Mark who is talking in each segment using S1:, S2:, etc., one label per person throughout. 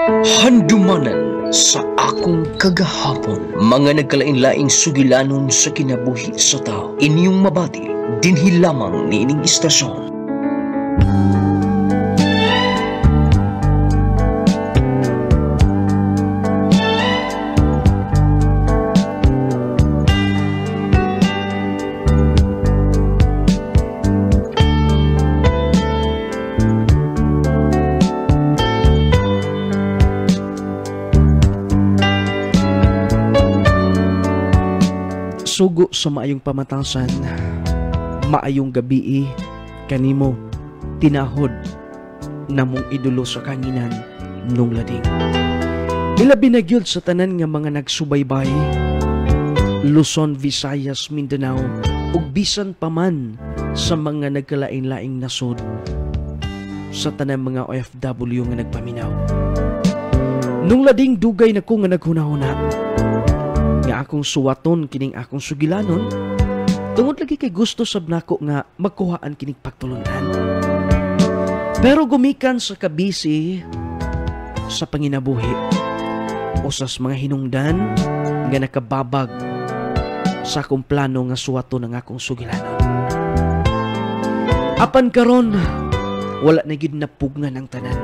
S1: Handumanan sa akong kagahapon, mga nagkalain-laing sugilanon sa kinabuhi sa tao. Inyong mabati, dinhi lamang ni ining istasyon.
S2: Sugo sa maayong pamatasan, maayong gabi kanimo, tinahod namong idolo sa kanginan nung lading. Ilabi na gyud sa tanan nga mga nagsubaybay, Luzon, Visayas, Mindanao, ug bisan pa man sa mga nagkalain-laing nasod, sa tanan mga OFW nga nagpaminaw. Nung lading dugay na ko nga naghunahuna, nga akong suwaton kining akong sugilanon, tungod lagi kay gusto sab nako nga magkuhaan kining pagtulunan. Pero gumikan sa kabisi sa panginabuhi o sa mga hinungdan nga nakababag sa akong plano nga suwaton ng akong sugilanon. Apan karon wala na gid napugnan ang tanan.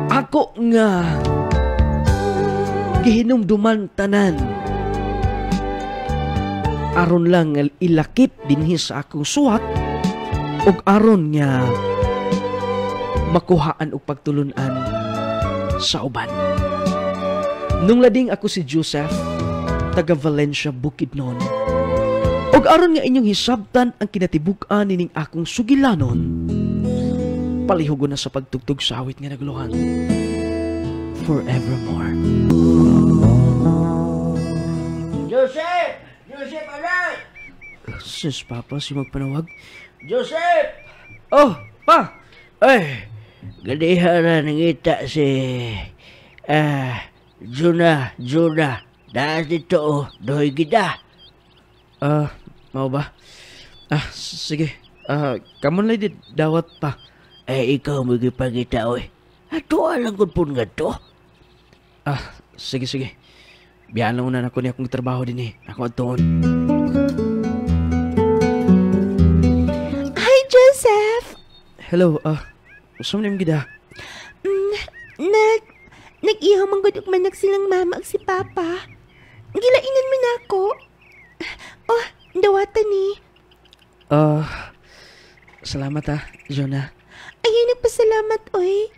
S2: Ako nga gihinumduman tanan aron lang ilakip dinhi sa akong suwat ug aron nga makuhaan og pagtulunan sa uban. Nung lading ako si Joseph, taga Valencia, Bukidnon, ug aron nga inyong hisabtan ang kinatibuk-an nining akong sugilanon, palihugon na sa pagtugtog sa awit nga nagluhan, Forevermore.
S3: Joseph! Joseph, anak!
S2: Sus, Papa, si magpanawag.
S3: Joseph!
S2: Oh, Pa!
S3: Ay, gadiha na nangita si... Juna. Dahil dito, dohoy gida.
S2: Mau ba? Sige. Kamon lang dawat, Pa.
S3: Ikaw magipagita, oy. Ato alang ko po nga to.
S2: Sige. Biyan lang una ako ni akong trabaho din Ako atoon.
S4: Hi, Joseph!
S2: Hello, usam na yung gida?
S4: Nag-ihaw manggod man silang mama ag si Papa. Gilainan mo na ako. Oh, dawatan ni.
S2: Salamat Jonah.
S4: Ay, nagpasalamat, oy.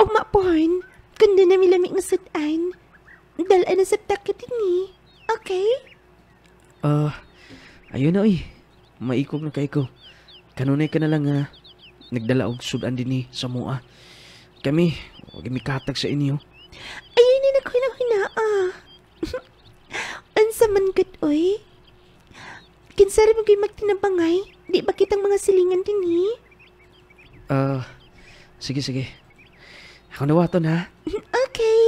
S4: Og mapuhon, kundi na milamig nga sudan. Dalaan na sa takit ni. Okay?
S2: Ayun na, maikog na kay ko. Kanunay ka na lang nagdala og sudan din sa mua. Kami, huwag katag sa inyo.
S4: Ayun na hinaa. Ansa man kat, oy. Kinsari mo kayo magtinabangay? Di ba kitang mga silingan din
S2: Sige. Ako nawaton
S4: Okay.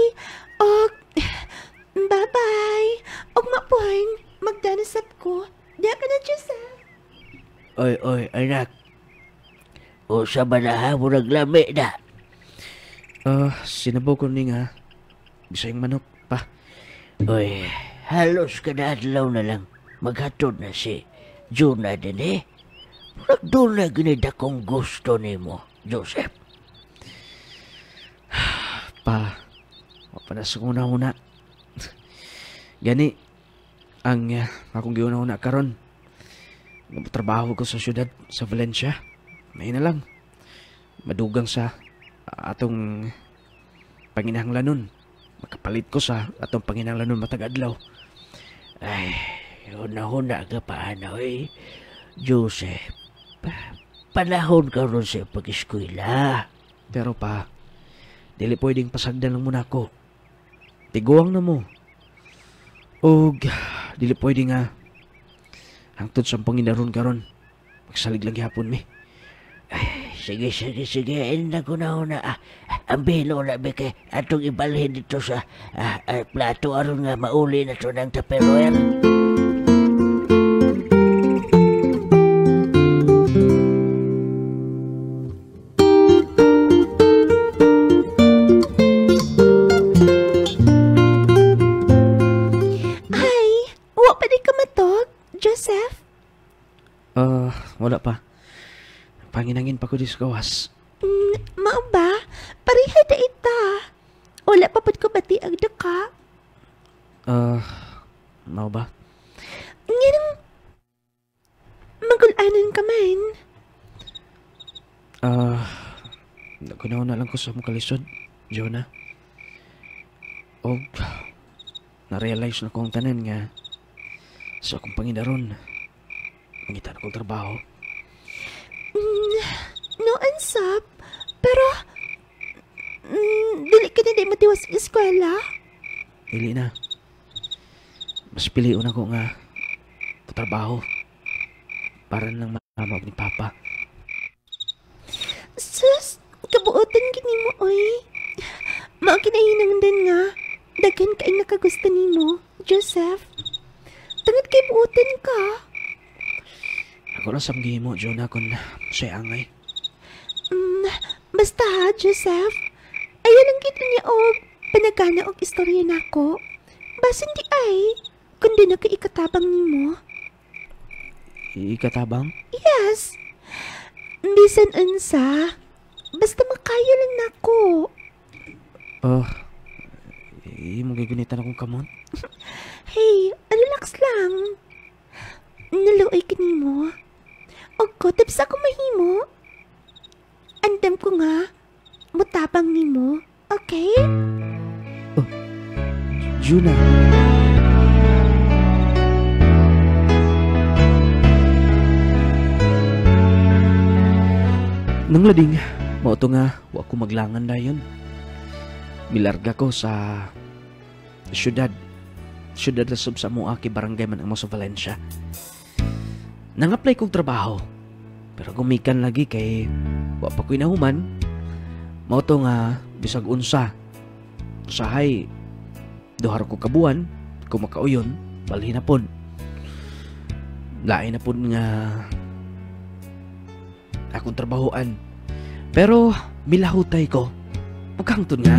S4: Og, bye-bye. Og mapuhan, magdanasap ko. Diya ka na, Joseph.
S3: Oy, anak. O sa banaha mo naglami na.
S2: Sinabaw ko ni bisayang manok, Pa.
S3: Oy, halos kadadlaw na lang. Maghatod na si Juna din doon na ginida kong gusto ni mo, Joseph.
S2: Pa, mapanas ko una. Gani, ang akong giuna-una karon. Trabaho ko sa syudad, sa Valencia. May na lang. Madugang sa atong panginahanglanon. Makapalit ko sa atong panginahanglanon matag-adlaw.
S3: Ay, huna ka paano Joseph. Panahon ka ron sa pag-eskwela.
S2: Pero Pa, dili pwedeng pasagdan lang muna ako. Tiguang na mo. Og dili pwedeng hangtod sa panginaron karon. Magsalig lang gihapon mi.
S3: Ay, sige. Ina ko na una. Ang bilo na kay atong ibalhin dito sa plato aron nga mauli na ito ng Tupperware.
S2: wala pa. Panginangin pa ko di sa gawas.
S4: Mao ba? Parihay da ita. Wala pa pud ko bati ang daka.
S2: Mau ba?
S4: Nganong magulanan ka man.
S2: Nagunaw na lang ko sa mong kalisod, Jonah. O, na-realize na ko ang tanan nga sa akong panginaron. Mangitan akong trabaho.
S4: No ansap, pero dili ka na di matiwas sa eskwela.
S2: Dili na. Mas piliun ako nga trabaho para lang mama ni Papa.
S4: Sus, kabuotan gini mo, oy. Mao kinahinangdan nga. Daghan kay nakagusto nimo, Joseph. Tangad kay buotan ka.
S2: Ako lang samgihin mo, Jonah, kung siya angay.
S4: Basta ha, Joseph. Ayan ang kita niya og panagana og istorya nako. Basin di ay, kundi na kay ikatabang nimo.
S2: Ikatabang?
S4: Yes. Bisan unsa. Basta makayo lang nako.
S2: Mong gagunitan akong kamot.
S4: Hey, relax lang. Naluoy ka nimo. O ko, tapos ako mahimo. Andam ko nga. Mutabang nimo. Okay?
S2: Jonah. Nang lading, mauto nga, wa ko maglangan dayon. Milarga ko sa syudad na sub sa mua kay barangay man ang mo sa Valencia. Nang-apply kong trabaho, pero gumikan lagi kay wa pa ko'y nahuman. Mauto nga, bisag unsa. Usahay, duhar ko kabuan, kung makauyon, balhin na pon. Lain na pon nga akong trabahoan. Pero milahutay ko. Pagkangton nga.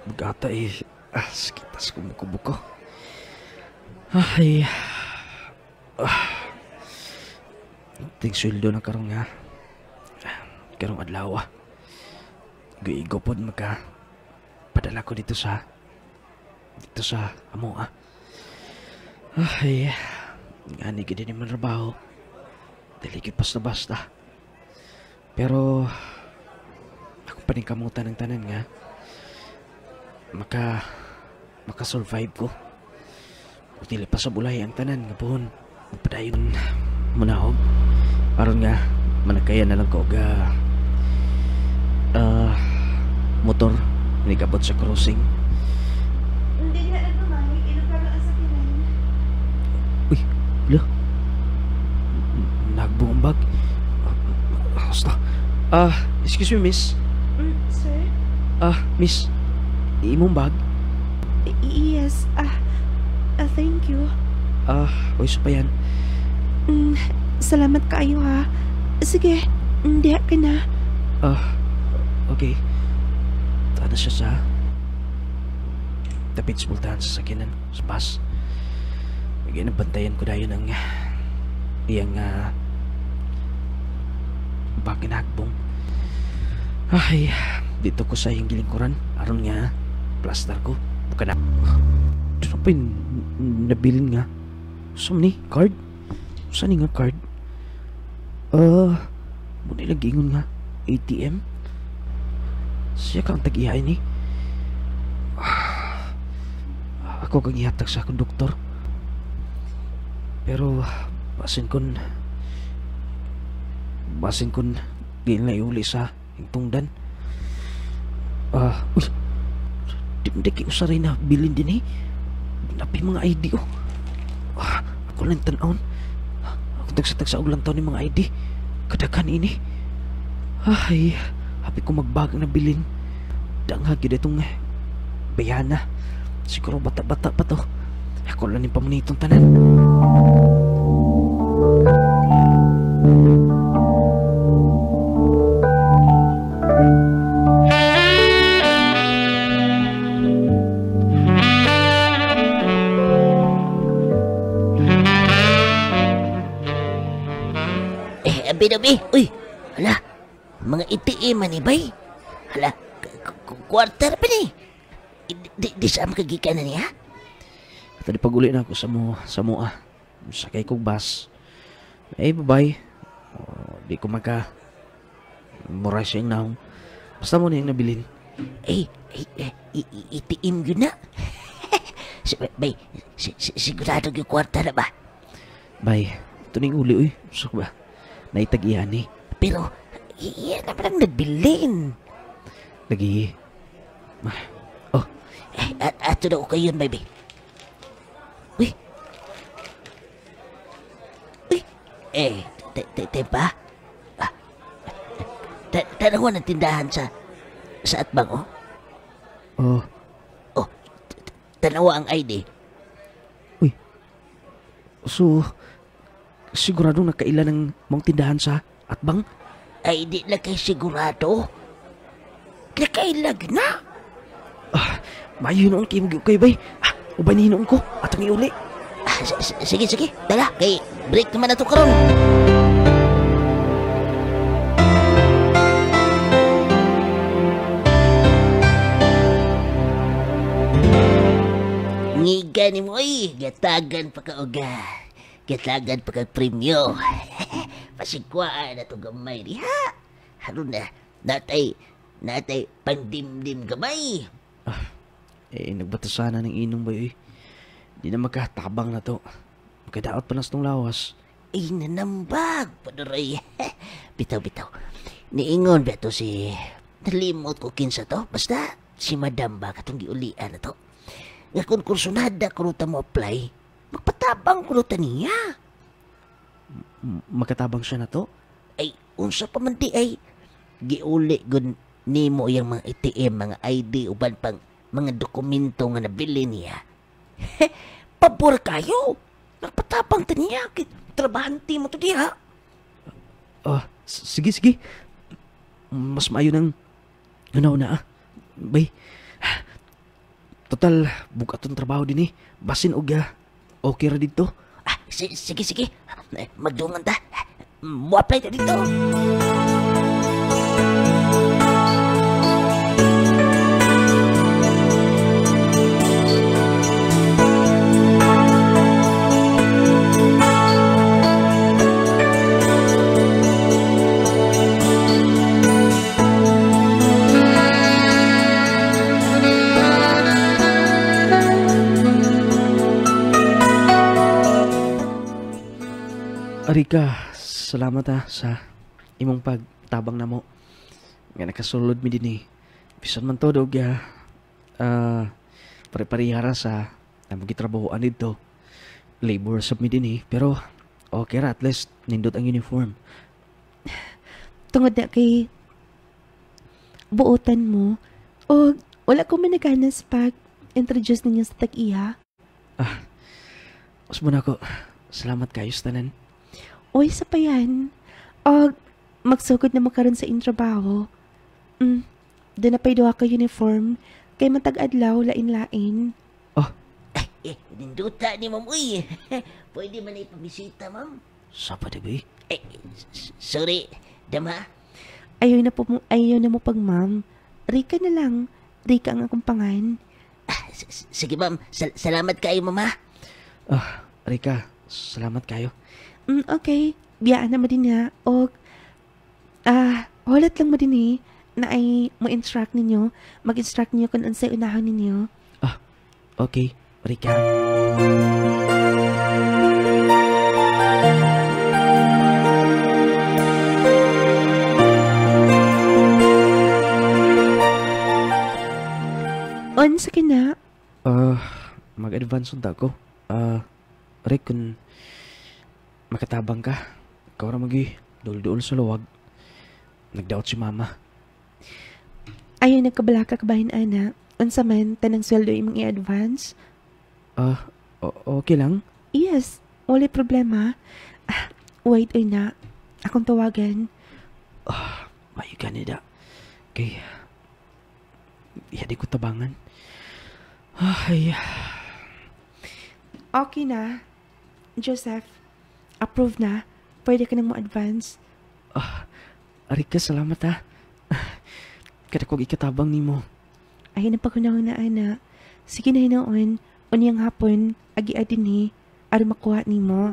S2: Magata sakitas kumukubo ko. Ay. Ting sweldo na karong nga. Karong adlaw. Giigo pod maka padala ko dito sa amo. Ay. Ngani gid ni man trabaho. Dili gid basta-basta. Pero ako pa rin kamutan ng tanan nga. Maka-survive ko. O dili pa sa bulay ang tanan nga buhon. Padayon munahog. Aron nga managkaya na lang ko ga motor nigabot sa crossing.
S4: Hindi na may ilugar ang sakinan.
S2: Uy, lo. Nagbumbag. Basta. Excuse me, miss.
S4: Sir?
S2: Miss. Imong bag?
S4: Yes. Thank you.
S2: Uy, so pa yan.
S4: Salamat kaayo ha. Sige, hindi ka na.
S2: Okay. Tana siya sa tapit spultahan sa sakinan, sa bus. May bantayan ko dayon ang iyang bakinagbong. Ay, dito ko sa iyang gilingkuran. Aron nga, plaster ko. Buka na. Ano pa yung nabilin nga? Saan ni? Card? Saan nga card? Muna nag-ingon nga. ATM? Siya kang tag-ihay ni. Ako kang ihatag sa akong doktor. Pero, basin kon di na iuli sa tungdan. Uy, di ki usaray na bilin din eh. Napay mga ID oh. Ako lang tanawon. Ako tagsa og lang taon ni mga ID. Kadakan ini. Ay, happy ko magbagang na bilin. Danghag yun itong bayana. Siguro bata-bata pa to. Ako lang yung pamunitong tanan.
S3: Abi. Uy, hala. Mga iti man ni bay. Hala, quarter pa ni. Di sa makagikan na niya?
S2: Tadi pag-uli na ako sa mua. Sakay kong bus. Bye-bye. Di ko muray siyang naong. Basta mo na yung nabilin.
S3: Itiim yun na. Bay, sigurado yung kwarta na ba?
S2: Bye. Ito na yung uli, uy. Sak ba? Naitag-iyan eh.
S3: Pero, iyan naman ang nagbilin.
S2: Lagi. Oh.
S3: Ato na ko kayo, baby. Uy. Tempa? Tanawan ang tindahan sa Atbang, oh?
S2: Oh.
S3: Oh, tanawa ang ID.
S2: Uy. So, siguradong nakailan ng mong tindahan sa Atbang?
S3: Ay, di lang kayo sigurado. Nakailag na.
S2: Mayo noon kayo bay. Ubay na hinoon ko. Atong iuli.
S3: Sige. Dala, kay break naman na ito karon. Ngiga ni mo ay, gatagan pa ka uga. Gatagan pa ka premyo. Pasigwaan na ito gamay diha. Haron na, natay pandimdim gamay.
S2: Nagbatasana ng inom ba eh. Di na magkatabang na to. Magkadaot pa nas tong lawas.
S3: Ay, nanambag, padaray. Bitaw. Niingon ba to si... Nalimot ko kinsa to. Basta, si Madam ba katong giulian na to. Nga kung kursunada kuruta mo apply, magpatabang kuruta niya.
S2: Magkatabang siya na to?
S3: Ay, unsa pa man di ay, giuli gun nimo yung mga ATM, mga ID, uban pang mga dokumento nga nabili niya. Pabor kayo. Nagpatabang ta niya. Trabahante mo to diha.
S2: Sige. Mas maayo ng na. Bay. Total, bukaton trabaho din eh. Basin og okay ra dito.
S3: Sige. Magdungan ta. Mo-apply ta dito.
S2: Arika, salamat sa imong pagtabang namo. Nga nakasulod mi din eh. Bisan man to dog pare-parehara sa among gitrabahoan dito. Labor sub mi din eh. Pero okay ra, at least nindot ang uniform.
S4: Tungod na kay buotan mo, o wala ko managanas pag introduce ninyo sa tag-iya.
S2: Usbo na ko. Salamat kayo sa tanan.
S4: Oy, sa pa yan. O, magsugod na makaroon sa intrabaho. Doon na pa'y duha ka uniform. Kay matag-adlaw, lain-lain.
S3: Ninduta ni ma'am, uy. Pwede man ipabisita, ma'am.
S2: Sapa di ba?
S3: Sorry, dama.
S4: Ayaw na mo pag ma'am. Rika na lang. Rika ang akong pangan.
S3: Sige, ma'am. Salamat kayo, mama.
S2: Rika, salamat kayo.
S4: Okay. Biyaan na mo din ha. O, holat lang mo din eh. Na ay mo-instruct ninyo. Mag-instruct ninyo kung ansay unahon ninyo.
S2: Okay, Rika.
S4: On sa kina?
S2: Mag-advance unta ko. Rick, kung makatabang ka, ikaw na magi dul-dul sa luwag. Nag-doubt si mama.
S4: Ayaw nagkabalaka kabahin, ana. Unsa man, tanang sweldo imong i-advance?
S2: Okay lang.
S4: Yes, wala problema. Wait, oy na. Akong tawagan.
S2: Mayo ganida. Kay, di ko tabangan. Ay,
S4: Okay na. Joseph, approve na. Pwede ka nang mo advance.
S2: Rika, salamat ha. Kada kong ikatabang nimo.
S4: Ay, napakunahon na, ana. Sige na hinoon. Unyang hapon, agi-adin ni. Aron makuha ni mo.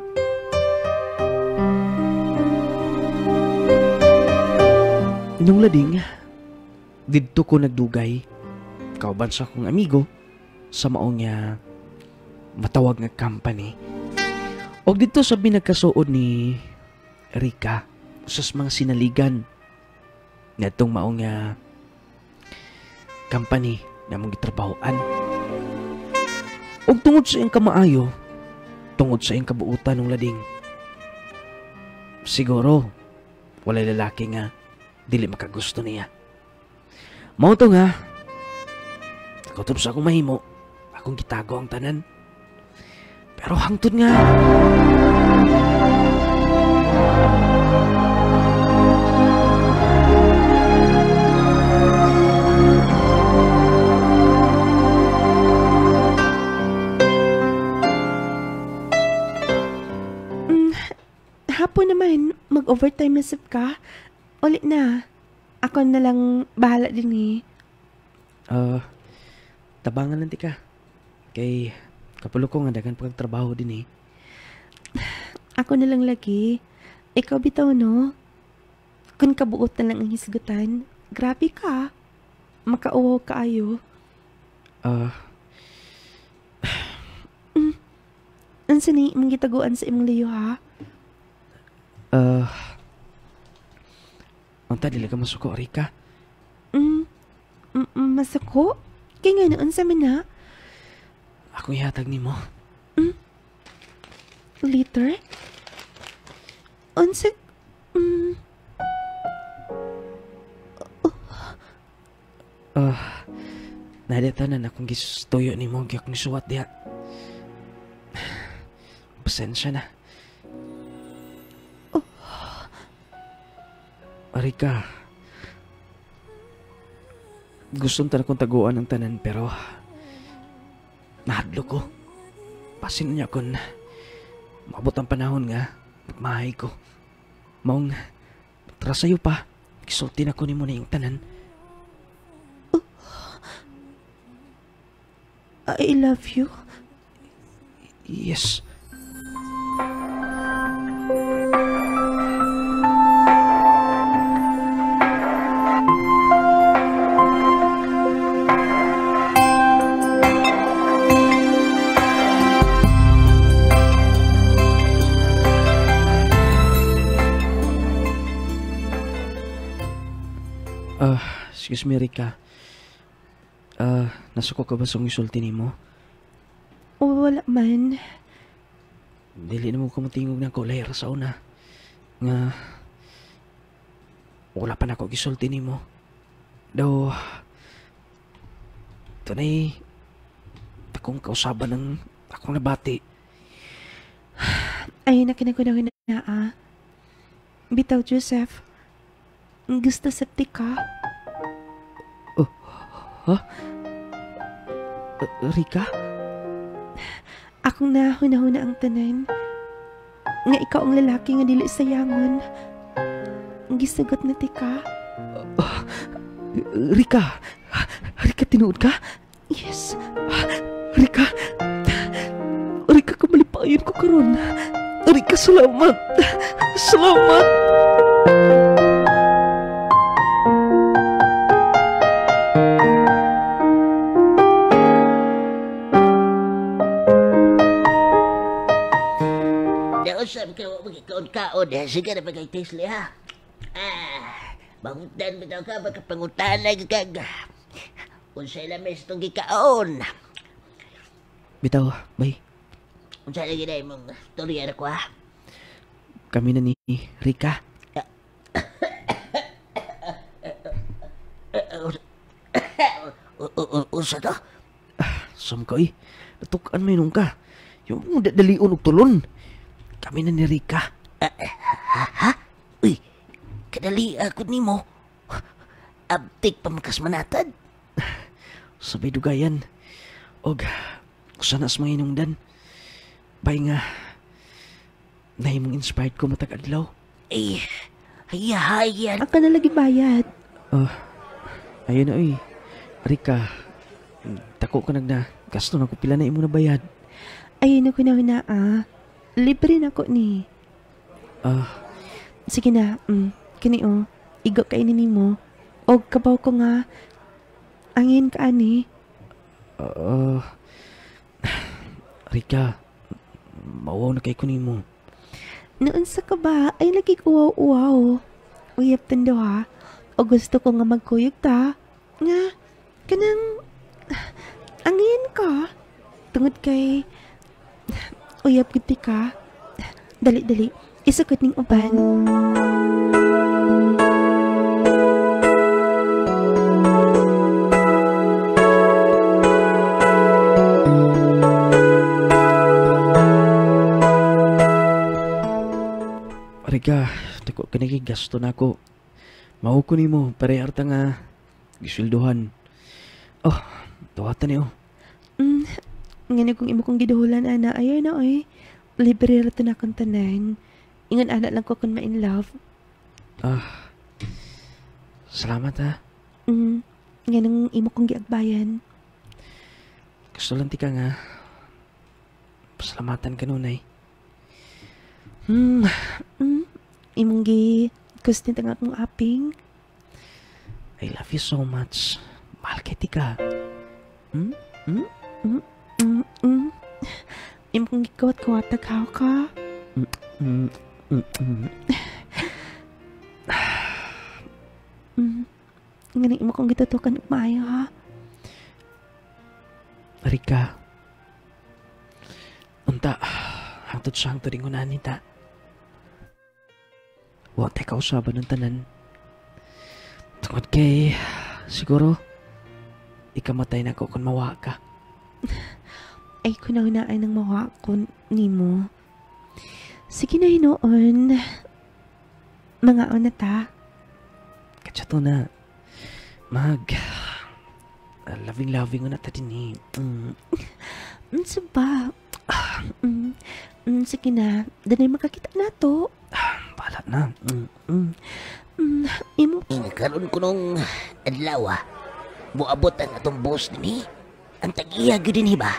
S2: Nung lading, didto ko nagdugay. Kauban sa akong amigo sa maong nga matawag nga company. Og dito sa binagkasuod ni Rika sa mga sinaligan na itong maong nga company na mong gitrabahoan. Og tungod sa iyang kamaayo, tungod sa iyang kabuutan ng lading, siguro walay lalaki nga dili makagusto niya. Mao to nga, kutob sa akong mahimo, akong gitago ang tanan. Pero hangtod nga,
S4: hapon naman, mag-overtime na sip ka. Ulit na. Ako na lang bahala din eh.
S2: tabangan lang ti ka. Kay kapulo ko nga dagan pagtrabaho din eh.
S4: Ako na lang lagi. Ikaw bitaw no? Kung kabuot na lang ang hisgutan, grabe ka. Makauwaw ka ayo. Ansa ni imong gitaguan sa imong liyo ha?
S2: Unta dili ka masuko, Rika.
S4: Masako? Kaya nga noon sa mana?
S2: Ako ihatag nimo.
S4: Later? Unsa?
S2: Nadatanan akong gistuyo nimo gyud akong suwat diha. Pasensya na. Rika, gustong ta kong taguan ang tanan pero nahadlo ko. Pasin niya kon maabot ang panahon nga magmahay ko. Maong trasayo pa, gisulti na ko ni mo na yung tanan.
S4: I love you.
S2: Yes. Excuse me, Rika. Nasuko ka ba sa isulti nimo?
S4: Wala man.
S2: Dili na mo kumutingog na ko layer sa una. Nga, wala pa na ako gisulti nimo. Daw, tunay, akong kausaban ng akong nabati.
S4: Ay, nakinagunawin na Bitaw, Joseph. Gusto septic ka?
S2: Rika?
S4: Akong nahuna-huna ang tanan. Nga ikaw ang lalaki nga dili sayangon. Gisugot na ti ka?
S2: Rika? Rika, tinuod ka?
S4: Yes.
S2: Rika? Rika, kamalipayon ko karon. Rika, salamat. Salamat.
S3: Usap ka magkaon-kaon ha. Sige na pagkaitisli ha. Bangutan bitaw ka, magkapangutan na gagag. Unsay lamis itong gikaon.
S2: Bitaw, bay.
S3: Unsay lagi na imong storya na ko ha.
S2: Kami na ni Rika.
S3: Unsa to?
S2: Sam ka eh. Natukaan mo yun ka. Yung mga dalion og tulon. Kami na ni Rika.
S3: Ha? Uy, kadali ako nimo. Abtik pamkas manatad.
S2: Sabay dugayan. Og sana sa mga inungdan. Bay nga. Nahimong inspired ko matag adlaw.
S3: Eh, hayahayan.
S4: Ang ka na lagi bayad.
S2: Ayun na oy. Rika. Tako ka nagna. Gasto na ko pila na imo na bayad.
S4: Ayun ako na libre na ko ni. Sige na, kini igo kainin nimo. Og kabaw ko nga, angin ka ani.
S2: Rika, mawaw na kay ko nimo.
S4: Noon sa ka ba, ay lagi uwaw-uwaw. Uyap tando ha. O gusto ko nga magkuyog ta. Nga, kanang, angin ka. Tungod kay, uyap giti ka. Dali-dali, isukot ning uban.
S2: Rika, tako ka gasto na ako. Mao ko nimo pare arta nga gisulduhan. Tuwatan niyo.
S4: Ngani kung imo kong giduhulan ana, ayaw na oy. Libre ra to na akong tanan. Ingon ana lang ko kung ma-in love.
S2: Salamat ha.
S4: Nganong imo kong giagbayan.
S2: Gusto lang ti ka nga. Pasalamatan ka nun ay.
S4: Imong kustin tanga akong aping.
S2: I love you so much. Mahal kay ti ka.
S4: Imong kong gikawat-kawat taghaw ka. Nganong imo kong gitutukan og maayo ha.
S2: Rika. Unta, hangtod sa hangtod ingunan nita. Huwag tayo kausaban ng tanan. Tungod kay, siguro, ikamatay na ko kung mawa ka.
S4: Ay, kunahunaan ng mawa ko nimo. Sige na hinoon. Mga na ta.
S2: Katsato na. Loving na ta din eh.
S4: Saba. Sige na. Danay makakita na to.
S2: Bahala na.
S4: Imo.
S3: Nagkaroon ko nung adlaw buabot ang atong boss din ang tag-iya gyud din ba?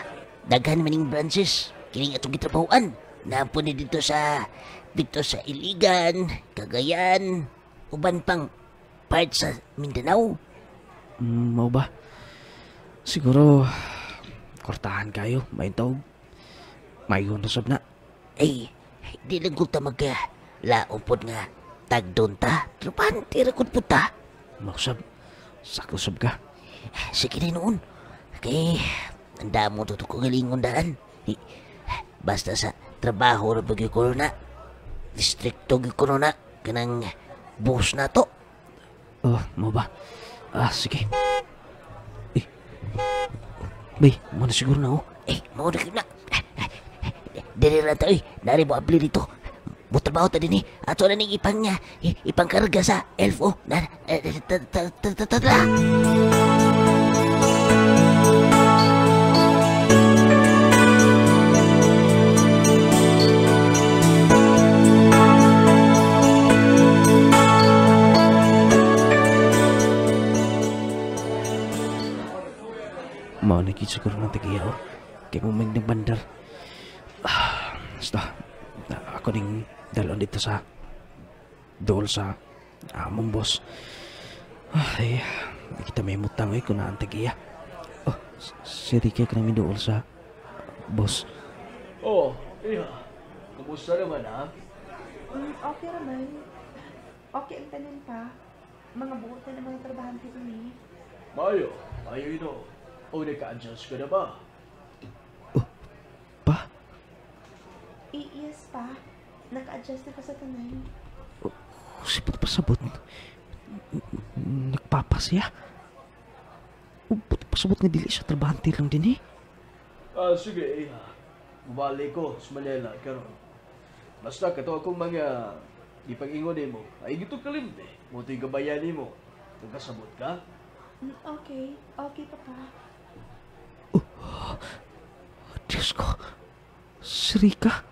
S3: Daghan maning branches. Kining atong gitrabahoan. Naapon ni dito sa Iligan, Cagayan, uban pang part sa Mindanao.
S2: Mau ba? Siguro, kortahan kayo. Maintaw. Mayon na sab na.
S3: Ay, di lang ko ta laompod nga tagdon ta. Trupan, tira ko puta.
S2: Mausab. Sakosab ka.
S3: Sige na noon. Kay, handa mo to ko galingon daan. Basta sa trabaho na bagay ko na. Distrikto ko na. Kanang boss na to.
S2: Mau ba? Sige. Bay, mo na siguro na
S3: Mau na. Dili na to Dari mo abli dito. Butrabaho ta din Ato na ning ipang karga sa elf
S2: Mau na siguro ng tagiya Kaya mo may bandar. Basta, ako ning dalon dito sa dool sa among boss. Ay, di kita may mutang kung naan tagiya. Si Ricky ka namin dool sa boss.
S1: Iya. Kumusta naman ha?
S4: Okay naman. Okay ang tanan pa. Mga buot na ng mga trabahante ko ni.
S1: Mayo ito. O naka-adjust ka na ba?
S2: Pa?
S4: Yes pa. Naka-adjust na ka sa tanan.
S2: Sipot pa sabot. Nagpapasya. Pasabot nga dili siya trabahante lang din eh.
S1: Sige, mabalik ko sa Manila karon. Basta kato akong mga ipag-ingon mo, ay gito kalimte. Mo to'y gabayan mo. Nagkasabot ka?
S4: Okay. Okay, Papa.
S2: Diyos ko. Si Rika.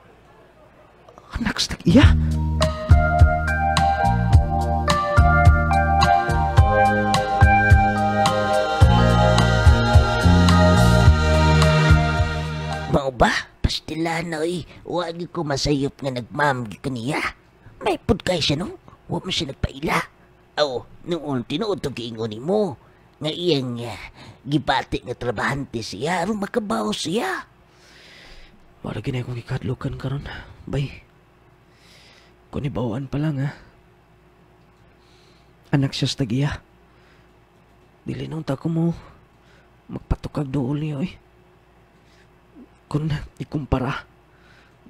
S2: Anak sa iya.
S3: Mao ba? Pastilan na Huwag ko masayop nga nagmamgi ko niya. May pud kay siya no? Huwag mo siya nagpaila. Noon tinuod to giingon mo. Nga iyang gibati nga trabahante siya. Aron makabaw siya.
S2: Wala ginay kong ikadlukan karon. Bay. Kung ibawaan pa lang ha. Anak siya sa tagiya. Dili nung tako mo. Magpatukag dool niya Kung ikumpara.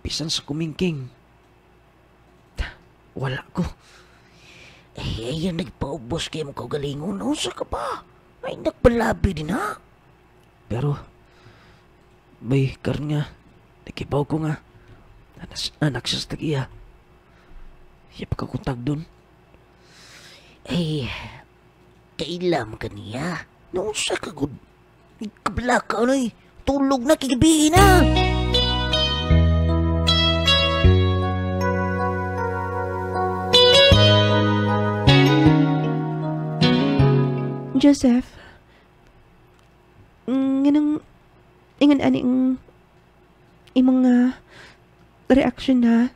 S2: Bisan sa kumingking. Wala ko.
S3: Ayan nagpaubos kayo mo kagalingon. Usa ka pa. Ay nagpalabi din ha.
S2: Pero, bay, karon nga, nakibaw ko nga, anak siya sa tagiya. Iya pa kakuntag dun.
S3: Kailam ka niya. Noon sa kagod. Kabla ka tulog na kigabihin na.
S4: Joseph, nganong ingon aning imong reaction na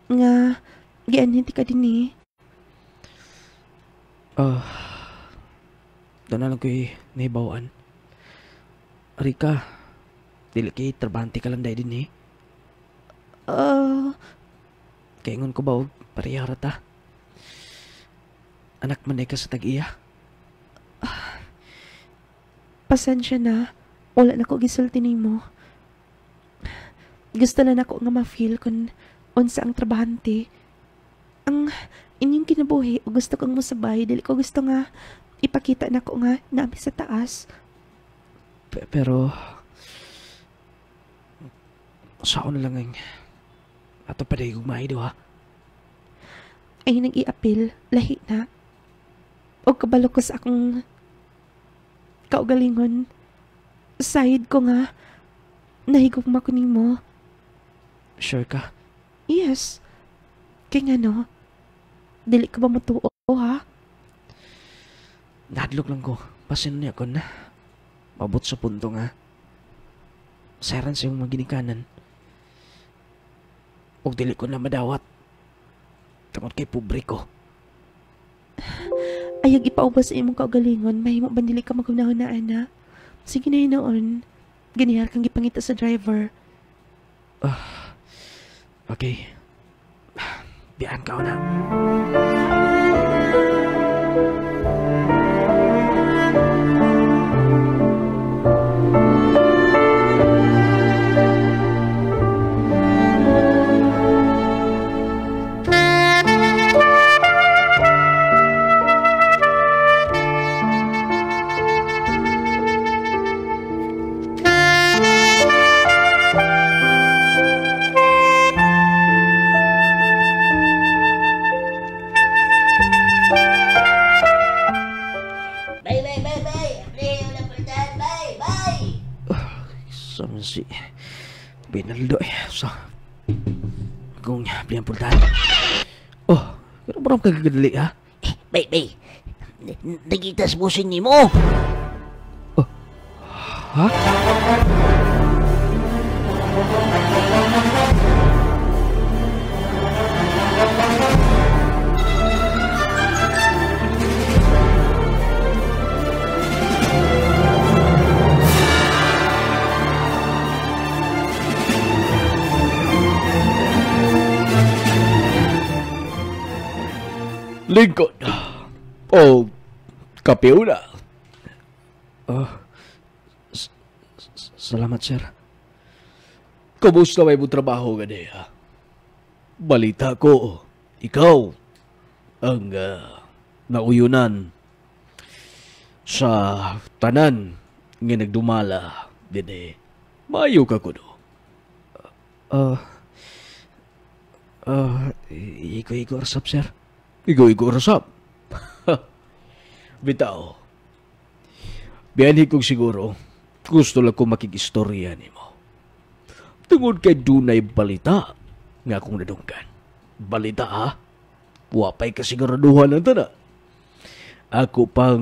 S4: nga gianhinti ka din
S2: Doon na lang ko'y nahibawaan. Rika, dili kay trabante ka lang dahil din Kaingon ko ba og parihara ta? Anak man ka sa tag-iya.
S4: Pasensya na. Wala na ko gisulti nimo. Gusto na nako nga ma-feel kung unsa ang trabahante. Ang inyong kinabuhi o gusto kong musabay. Dili ko gusto nga ipakita na ko nga nami sa taas.
S2: Pero saon lang ang ato pa dahi gugmay ha?
S4: Ay nag-iapil. Lahi na. O kabalo ko sa akong kaugalingon. Side ko nga nahigugma ko nimo.
S2: Sure ka?
S4: Yes. Kaya nga no, dili ka ba matuo ha?
S2: Nadlok lang ko. Pasin niya ko na. Mabot sa punto nga. Saran sa iyong mga ginikanan. Huwag dili ko na madawat. Tungod kay pobre ko.
S4: Ayag ipaubos sa imong kaugalingon, mahimo bandili ka magunahunaan na. Sige na noon. Ganihar kang gipangita sa driver.
S2: Okay. Biyaan ka na. Si Binaldo sa kung belian pultahan. Kaya parang kagagadali ha?
S3: Bay, nagitas busing ni mo.
S2: Ha?
S1: Lingkod. Kape na.
S2: Salamat, sir.
S1: Kumusta may mo trabaho gani ha? Balita ko, ikaw ang nauyunan sa tanan nga nagdumala, dede. Maayo ka ko do.
S2: Igo rasap, sir.
S1: Igo rasap. Bitaw. Biyanhi kong siguro, gusto lang ko makikistorya ni mo. Tungod kay dunay balita nga akong nadunggan. Balita ha? Wapay kasiguraduhan ng tana. Ako pang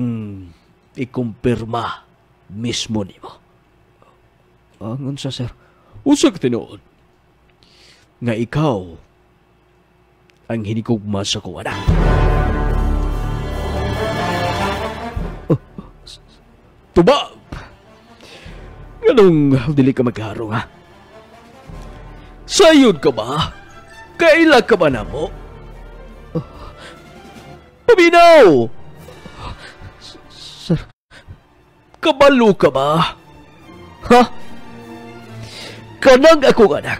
S1: ikumpirma mismo ni mo.
S2: Ang unsa, sir?
S1: Usa ka tinuod nga ikaw ang hinikugma sa kong anak. Tubag! Ganong dili ka magharong ha? Sayod ka ba? Kaila ka ba na mo? Paminaw!
S2: Sir,
S1: Kabalo ka ba? Ha? Kanang akong anak.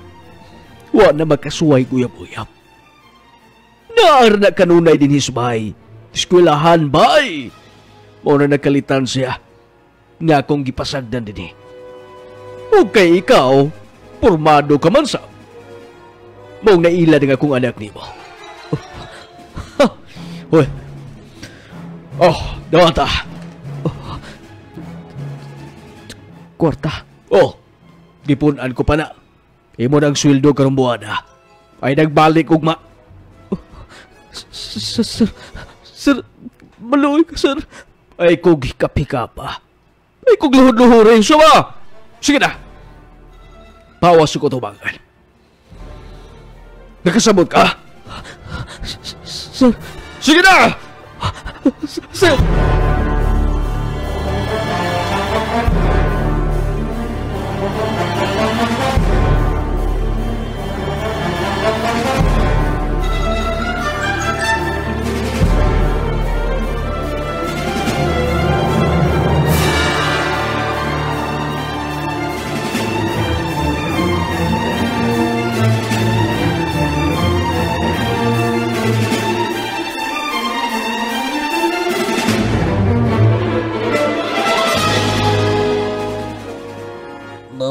S1: Wa na magkasuway guyap-uyap. Naar na kanunay din hisbay. Eskwelahan bay. Mao na nagkalitan siya. Nga akong gipasagdan din. O kay ikaw, pormado ka man sa. Mao naila ng akong anak ni mo. Hoy. Dawata.
S2: kwarta.
S1: Gipunan ko pa na. Imo ng sweldo karong buwan ha. Ay nagbalik ugma.
S2: Sir, maluoy ka, sir.
S1: Ay kog hikap-hika pa. Ay kog luhod-luhurin siya ba? Sige na. Pawas ko tubangan. Nakasabot ka?
S2: Sir,
S1: Sige na!
S2: sir.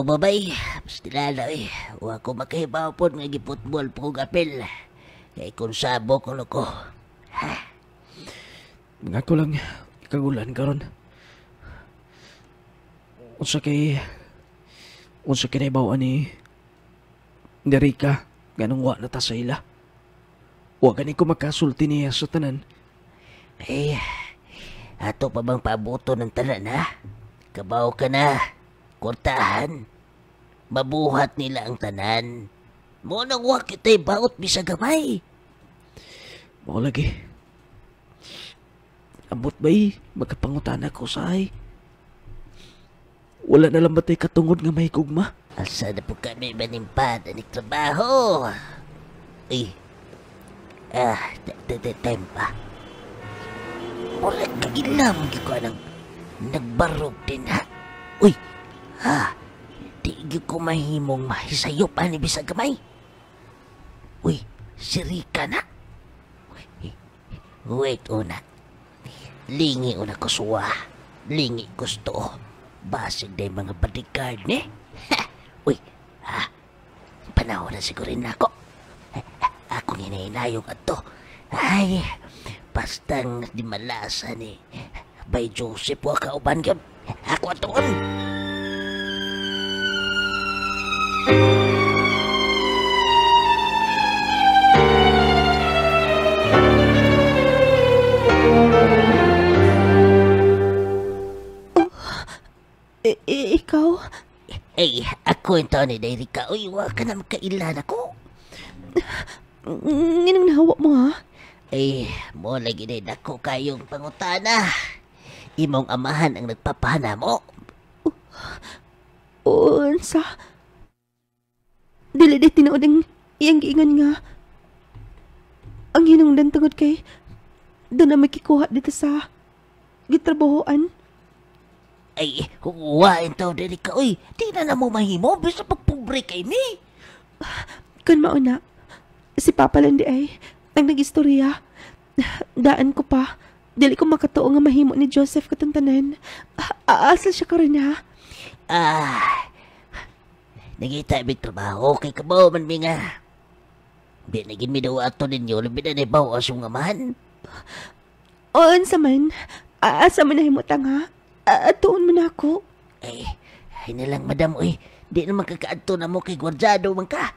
S3: Babay, mas tilala eh. Huwag ko makahibaw po nga giputbol po kong apel. Kaya kung sabo ko ko.
S2: Nga ko lang ikagulan karon. Unsa kay naibawan ni Rika ganong wa na ta sa ila. Wa gani ko makasulti niya sa tanan.
S3: Ato pa bang pabuto ng tanan ha? Kabaw ka na. Kurtahan. Mabuhat nila ang tanan. Mo nang wa kita'y baot bisa gamay.
S2: Mao lagi. Ambot ba'y magkapangutan ako sa ay. Wala na lang batay katungod nga may kugma.
S3: Asa na po kami manimpad ang trabaho. Tempa. Wala ka ilam ko ng nagbarog din ha. Di ko mahimong mahisayop ani bisag gamay. Si Rika na. Wait una. Lingi una ko suwa. Lingi gusto. Basig day mga bodyguard ni. Panahon na siguro rin ako. Akong hinahinayong ato. Ay, bastang di malasa ni Bay Joseph wa kauban yun. Ako atoon.
S4: Ikaw?
S3: Ako ito ni Derika. Wa ka na magkailan ako.
S4: Nginong nahawa mo ha?
S3: Mo lagi din ako kayong pangutana. Imong amahan ang nagpapahana mo.
S4: Unsa? Dili di tinuod ang iyang giingon nga. Ang hinungdan tungod kay doon na makikuha dito sa gitrabahoan.
S3: Wa ito Derika. Di na mo mahimo. Bisa pagpobre kay ni.
S4: Kun mauna, si Papa lang di ay nang nag-istorya. Daan ko pa Dili ko makatuo nga mahimo ni Joseph katong tanan. Asa siya karon ha?
S3: Nagita big trabaho. Okay ka ba, man mi nga? Di naging mi daw ato ninyo. Labi na nabawas yung amahan.
S4: On sa man. Asa man nahimutang ha? Atuon mo na ako.
S3: Ay na lang, madam, oy. Di naman kakaadto na mo kay gwardyado man ka.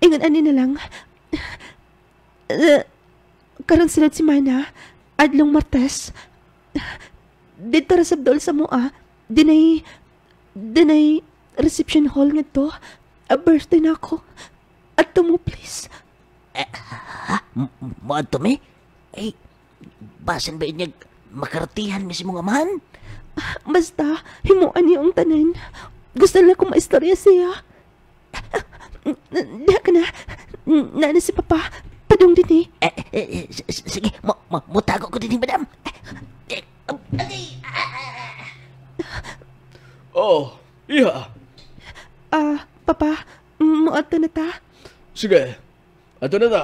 S4: Ingon ani na lang. Karon sunod si Mana, adlong Martes. Dito ra sabdol sa mua. Dinay reception hall nga to. Birthday na ako. Adto mo, please.
S3: Maadto mi? Ay, basan ba inyag makaratihan mi si mong amahan?
S4: Basta, himuan niya ang tanan. Gusto lang ko maistorya siya. Diya ka na. Nana si Papa. Padong din eh.
S3: Sige, mutago ko din, madam.
S1: Oh, iha.
S4: Papa, muato na ta.
S1: Sige, ato na ta.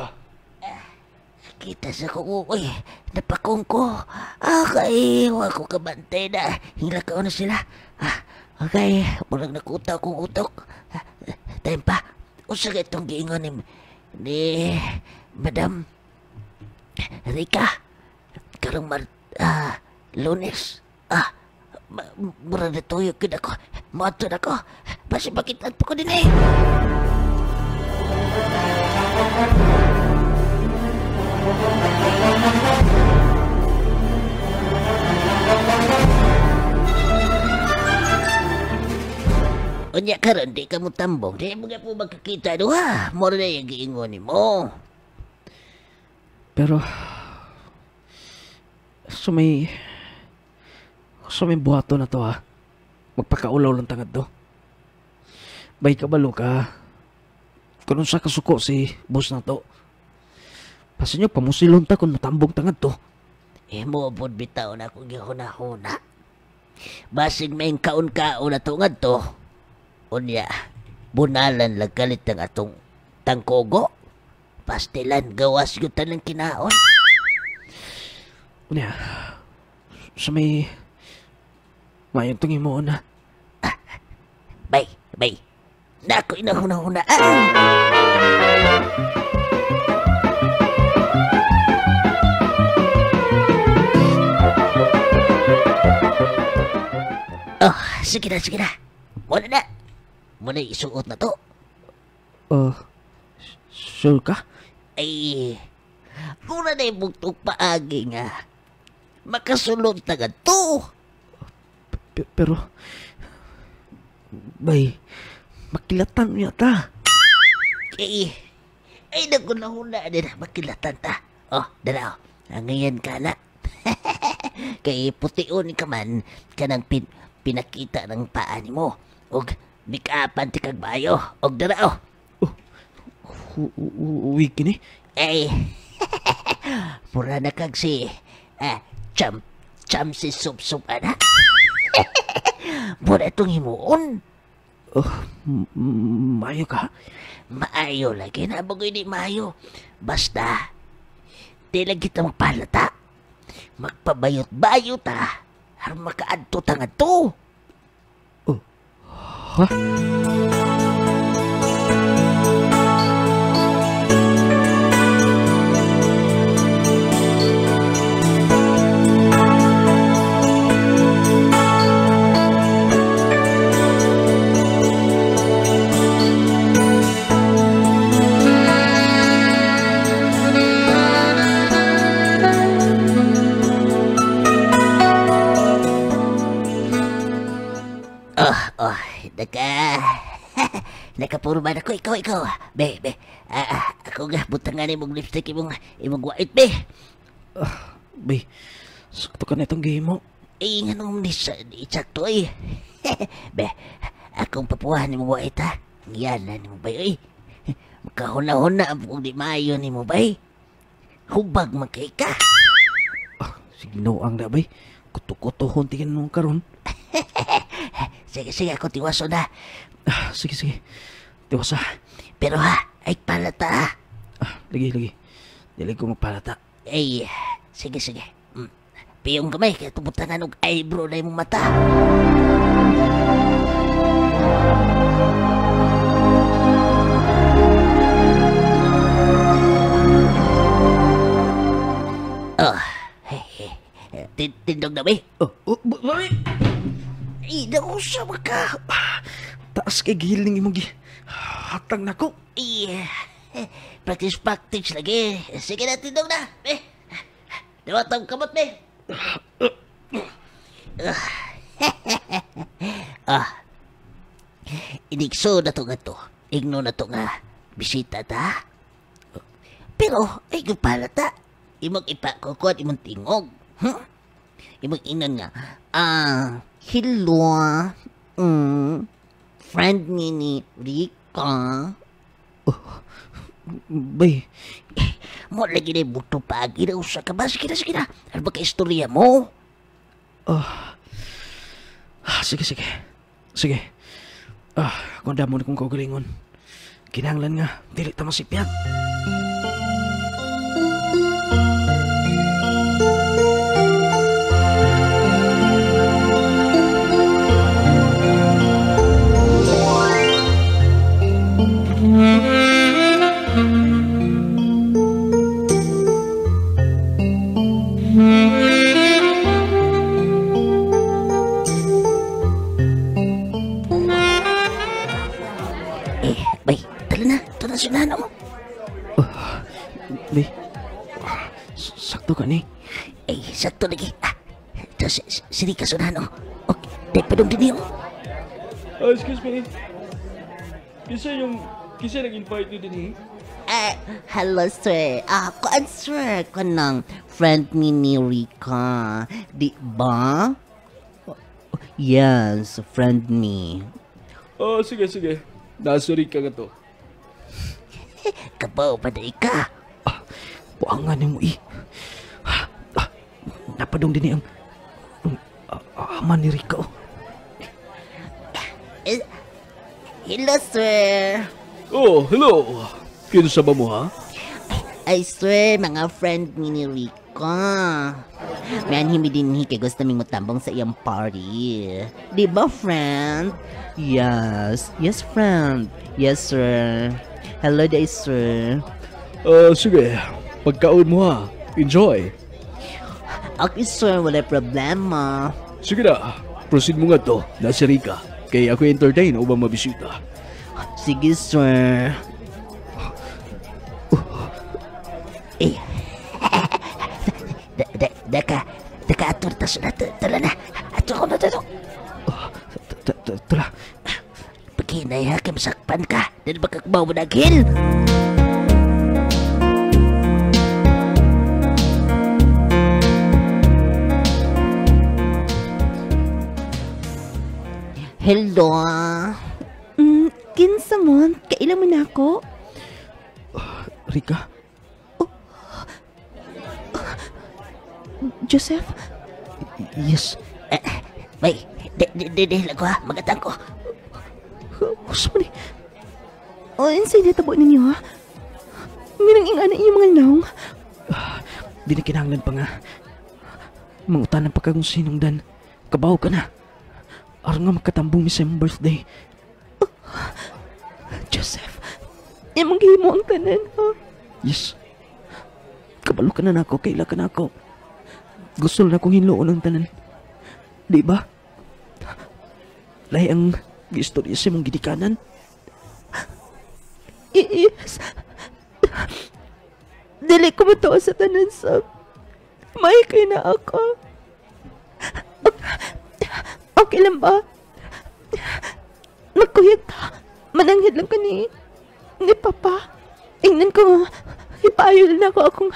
S3: Kita sa ko, uy, napakong ko. Kay, wako kabantay na. Hinglakaw na sila. Okay, murag nakutaw kong utok. Time pa, usag itong giingon ni Madam Rika. Karong Lunes. Murag natuyok yun ako. Mato na ko. Basi pakitan pa ko din eh. Unya karon di ka mo tambong, di mo nga po magkakita doha. Mora na yung giingon mo.
S2: Pero sa may buhato na to ha. Magpakaulaw lang tangad to. Bay kabalo ka. Kung sa kasuko si boss na to. Pasa nyo pamusilon ta kung matambong tangad to.
S3: Mo pod bitaw na kung gihuna-huna. Basig may kaon-kaon na to nga to. Unya, bunalan lang kalit ng atong tangkogo. Pastilan, gawas yun talang kinaon.
S2: Unya, sa may mayang tungi mo na.
S3: Bay. Nako inahuna-huna. Sige na. Wala na. Muna isuot na to.
S2: Sure ka?
S3: Ay, muna na yung bugtog paagi nga. Makasulod na nga to.
S2: Pero, bay, makilatan niya ta.
S3: Ay, nagunahuna din makilatan ta. Dalaw, ngayon ka na. Kay putiun ka man, kanang pinakita ng paan mo. Og bikapan ti kag bayo. Og dalaw.
S2: Uwi kini?
S3: Ay, mura na kag si Cham si Sup-Sup ana. Mura itong himuon.
S2: Mayo ka?
S3: Maayo lagi na bagoy di maayo. Basta, di lang kita magpalata. Magpabayot-bayot ta. Har makaadto tangad to.
S2: Ha?
S3: Nakapurman ako, ikaw. Be. Ako nga, butangan mong lipstick imong white, be.
S2: Bay, sakto ka na itong game mo.
S3: Nga nung isakto, eh. Be, akong papuhan mong white, ha. Yan na mo, bay, makahuna-huna ang pong di maayo ni mo, bay. Hubag magkay ka.
S2: Sige, noang na, bay. Kuto-kutohon tingin nung karon.
S3: Sige, ako tiwaso na.
S2: Sige. Tiwasa.
S3: Pero ha, ay palata ha.
S2: Lagi. Dili ko magpalata.
S3: Ay, Sige, sige. Piyong gamay, kaya tumutangan og eyebrow na imong mata. Oh, tindog na ba?
S2: Bawi!
S3: Ay, naku siya maka.
S2: Taas kay giling imong hatang nako.
S3: Ay, practice lagi. Sige na, tindog na. Dawatang kamot, be. Inikso na to nga to. Igno na to nga bisita ta. Pero, ay pala ta. Imong ipakukuha at imong tingog. Imong inan nga. Hello. Friend ni Rika.
S2: Bay,
S3: Mo lagi na buto pagi na usa ka ba? Sige na. Ano ba ka istorya mo?
S2: sige. Sige. Kung damo na kong kaugalingon. Kinahanglan nga, dili ta masipyat.
S3: Bay, tala na. Ito na si Nanong.
S2: Bay, sakto ka ni.
S3: Ay, sakto lagi. Ito si Rika sa Nanong. Okay, dahil pa din yun.
S1: Excuse me. Kisa nag-invite nyo din
S3: Hello, sir. Kuan, sir. Kanang friend ni Rika. Di ba? Yes, friend ni.
S1: Sige. Nasuri ka nga to.
S3: Kabaw pa na ka.
S2: Buangan mo napadong din ang ama ni Rico.
S3: Hello, sir.
S1: Oh, hello. Kinsa ba mo, ha?
S3: Ay, sir, mga friend ni Rika. May anhimi din kay gusto naming matambong sa iyang party. Di ba, friend? Yes, friend. Yes, sir. Hello there, sir.
S1: Sige. Pagkaon mo, ha? Enjoy.
S3: Okay, sir, wala problema.
S1: Sige na. Proceed mo nga to. Nasa Rika. Kaya ako entertain o ba mabisita?
S3: Sige, sir. Daka atur tas na tala na. Atur ko na to.
S2: Tula.
S3: Pagkinay ha, masakpan ka. Dahil magkakbaw mo na gil. Hello.
S4: Kinsa mo? Kailan mo na ako?
S2: Rika?
S4: Joseph?
S2: Yes.
S3: Bay, dahil ako ha, magatang ko.
S2: Gusto mo ni?
S4: Insay na tabo ninyo ha? Minang ingana yung mga naong.
S2: Di na kinahanglan pa nga. Mangutanan pa ka kung sinungdan. Kabaw ka na. Aron nga magkatambong mi sa iyong birthday.
S4: Joseph, imong gihimo ang tanan ha?
S2: Yes. Kabalo ka na nako, kaila ka na ako. Gusto na akong hinloon ang tanan. Di ba? Lahi ang istorya sa mong gidikanan.
S4: Yes. Dili ko matuwa sa tanan sa may kay na ako. Okay lang ba? Magkuyag ta. Mananghid lang ka ni Papa. Ingnan ko, ipayol na ako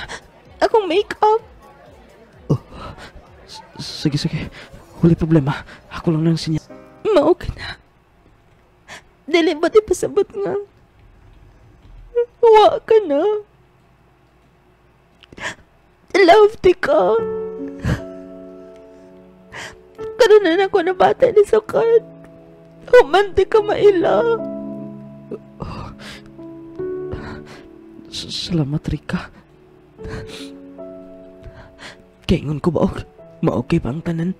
S4: akong make-up.
S2: Sige. Wala problema. Ako lang nang sinya.
S4: Mao ka na. Dili ba di pasabot nga? Wa ka na. Love di ka. Karoon na ako na bata ni Sakat. Humanti ka maila.
S2: Salamat, Rika. Kaingon ko ba og ma-okay pa ang tanan?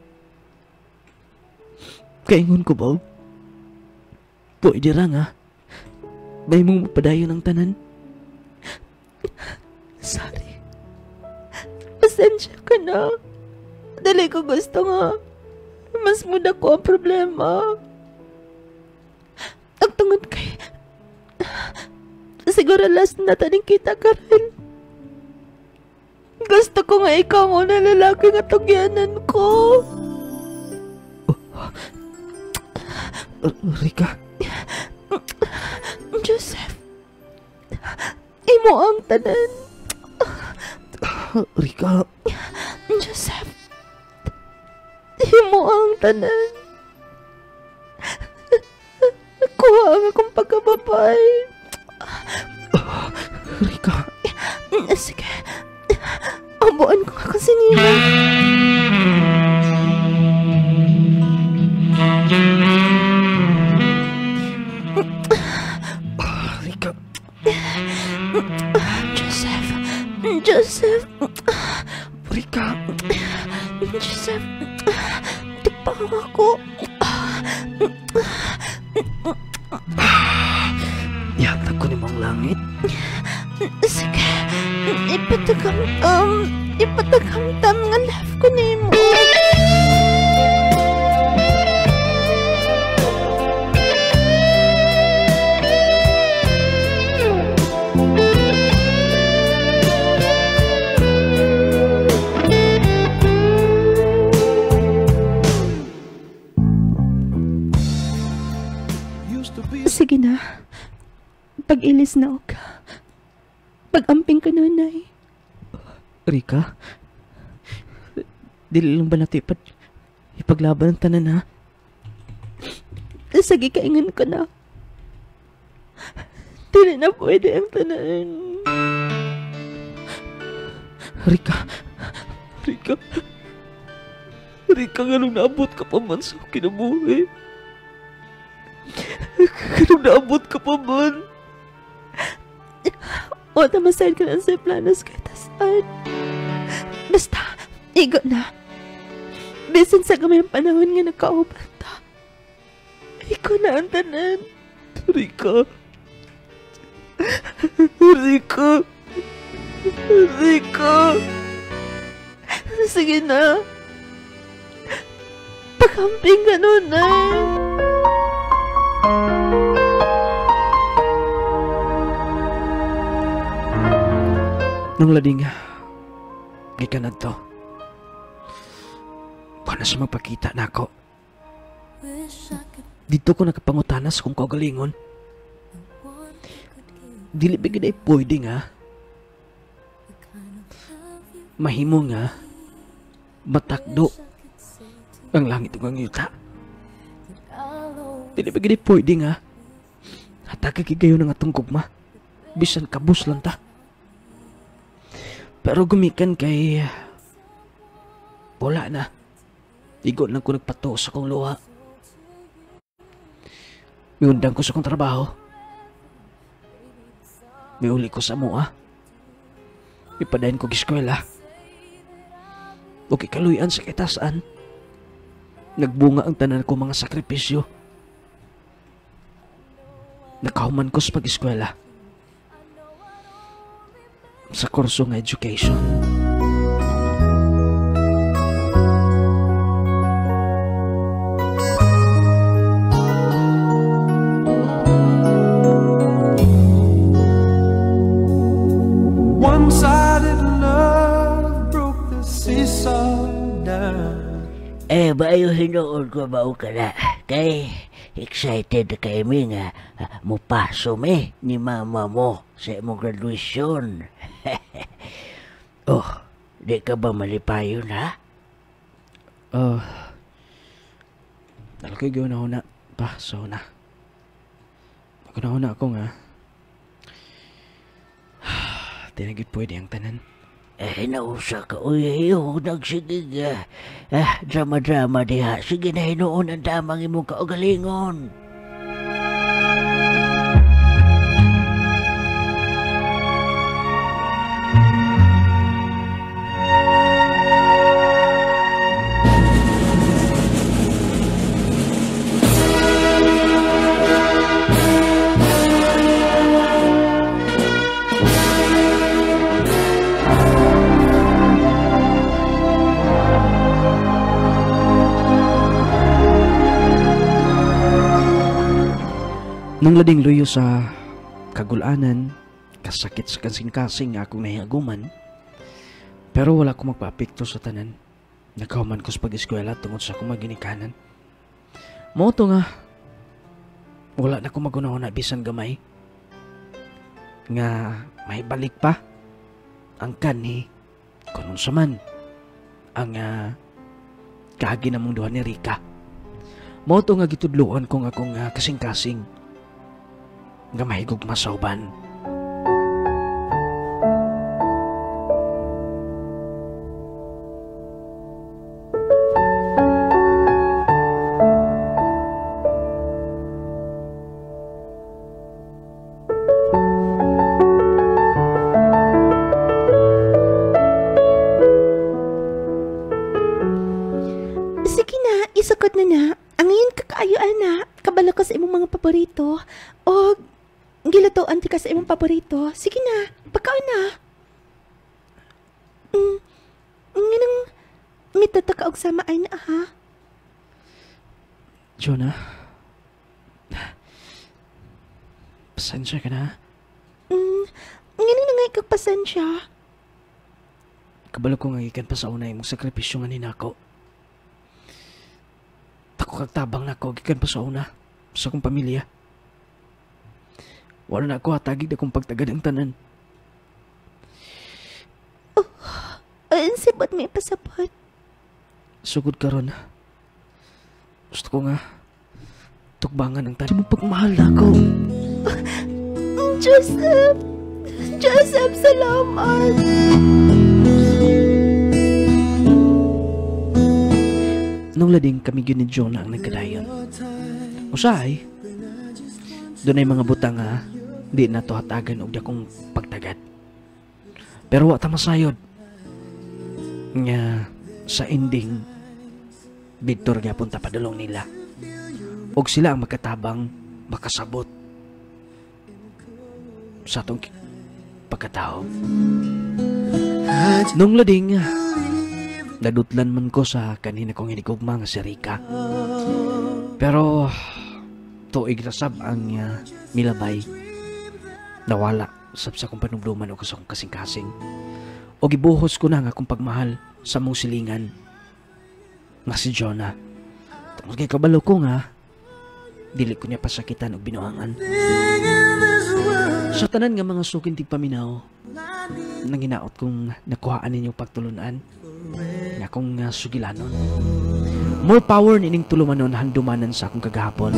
S2: Kaingon ko ba og pwede ra nga may mong mapadayon ang tanan?
S4: Sorry. Pasensya ka na. Dali ko gusto nga. Mas muda ko ang problema. Ang tungod kay... Siguro last na taning kita ka rin. Gusto ko nga ikaw mo na lalaki nga tugyanan ko.
S2: Rika,
S4: Joseph. Imo ang tanan.
S2: Rika,
S4: Joseph. Imo ang tanan. Kuha ang akong pagkababay.
S2: Rika,
S4: Sige. Abuan ko nga kasi nila.
S2: Rika,
S4: Joseph. Joseph.
S2: Rika,
S4: Joseph. Di pa ako.
S2: yatag ko ni mong langit.
S4: Sige. Ipatagamtam nga love ko nimo. Sige na. Pag-ilis na og. Pag-amping ka nanay.
S2: Rika, dili lang ba natin ipaglaban ang tanan ha?
S4: Sige, kaingan ko na. Dili na pwede ang tanan.
S2: Rika, ganun naabot ka pa man sa kinabuhi. Ganun naabot ka pa man.
S4: O, tamasahin ka na sa planos kay tasan. Basta, igo na. Bisan sa gamay ang panahon nga nakauban ta. Igo na ang tanan.
S2: Rika,
S4: Sige na. Pakamping ka nun na.
S2: nung lading gikan to. Paano siya magpakita na ako? Dito ko nakapangutanas kung kaugalingon. Dili bigay pwede nga. Mahimo nga. Matakdo. Ang langit ng yuta. Dili bigay pwede nga. Hatagagigayo ng atong gugma. Bisan kabus lang ta. Pero gumikan kay... wala na. Igon lang ko nagpato sa kong luha. Miundang ko sa kong trabaho. Miuli ko sa mua. Ipadayin ko giskwela. O kikaluyan sa kitasaan. Nagbunga ang tanan ko mga sakripisyo. Nakahuman ko sa pag-eskwela. Sa kurso ng education.
S5: One-sided love broke the seesaw down.
S3: Bayo hinoon ko ba ka na? Kay excited na kayo nga mupaso ni mama mo sa imong graduation. Oh, di ka ba malipayon ha?
S2: Nalaki gawin na huna pa, so na. Magkuna ako nga. Tinagit pwede ang tanan.
S3: Nausa ka. Uy, nagsigig. Drama-drama diha. Sige na hinoon ang damang imong kaugalingon.
S2: Nung lading luyo sa kagulanan, kasakit sa kasing-kasing nga akong nahiaguman, pero wala ko magpa-apekto sa tanan. Nagkahuman ko sa pag-eskwela tungod sa akong maginikanan. Moto nga, wala na ko magunahon na bisan gamay. Nga may balik pa ang kanhi kunon sa man ang kaagi namong duha ni Rika. Moto nga gitudluan ko nga akong kasing-kasing nga mahigugma sa uban.
S4: Sige na, isukod na. Ang ngayon kakaayo, ana. Kabalo ko sa imong mga paborito. O, gilutoan ti ka sa imong paborito. Sige na, pagkaon na. Nganang mitata ka og sama ay na, ha?
S2: Jonah, pasensya ka na.
S4: Nganang nangay kag pasensya.
S2: Kabalo ko nga ikan pa sa una imong sakripisyo nga ninako. Tako kagtabang na ako, gikan pa sa una, sa akong pamilya. Wala na ako hatagig na kong pagtagad ang tanan.
S4: Ang sibot may pasapot.
S2: Sugod ka ron. Gusto ko nga, tukbangan ang tanan mo pagmahal na ako.
S4: Joseph! Joseph, salamat!
S2: Nung lading kami yun ni Jonah ang nagkadayon. Usay, doon ay mga butang nga, di na to hatagan og dakong pagtagad. Pero wata masayod. Nga, sa ending, Victor nga punta padulong nila. Og sila ang magkatabang makasabot sa atong pagkatao. Nung lading, nadutlan man ko sa kanina kong hinigugma nga si Rika. Pero tuig na sab ang milabay. Nawala sab sa kong panumduman o sa kong kasing-kasing. O gibuhos ko na nga akong pagmahal sa mong silingan nga si Jonah. Tungkol kay kabalo ko nga, dili ko niya pasakitan o binuangan. Sa tanan nga mga sukin tigpaminaw, nang hinaot kong nakuhaan ninyong pagtulunan, nga akong sugilanon. More power nining tulumanon handumanan sa akong kagahapon.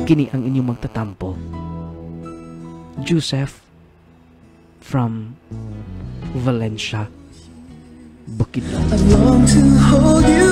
S2: Kini ang inyong magtatampo. Joseph from Valencia, Bukidnon.
S5: I long to hold you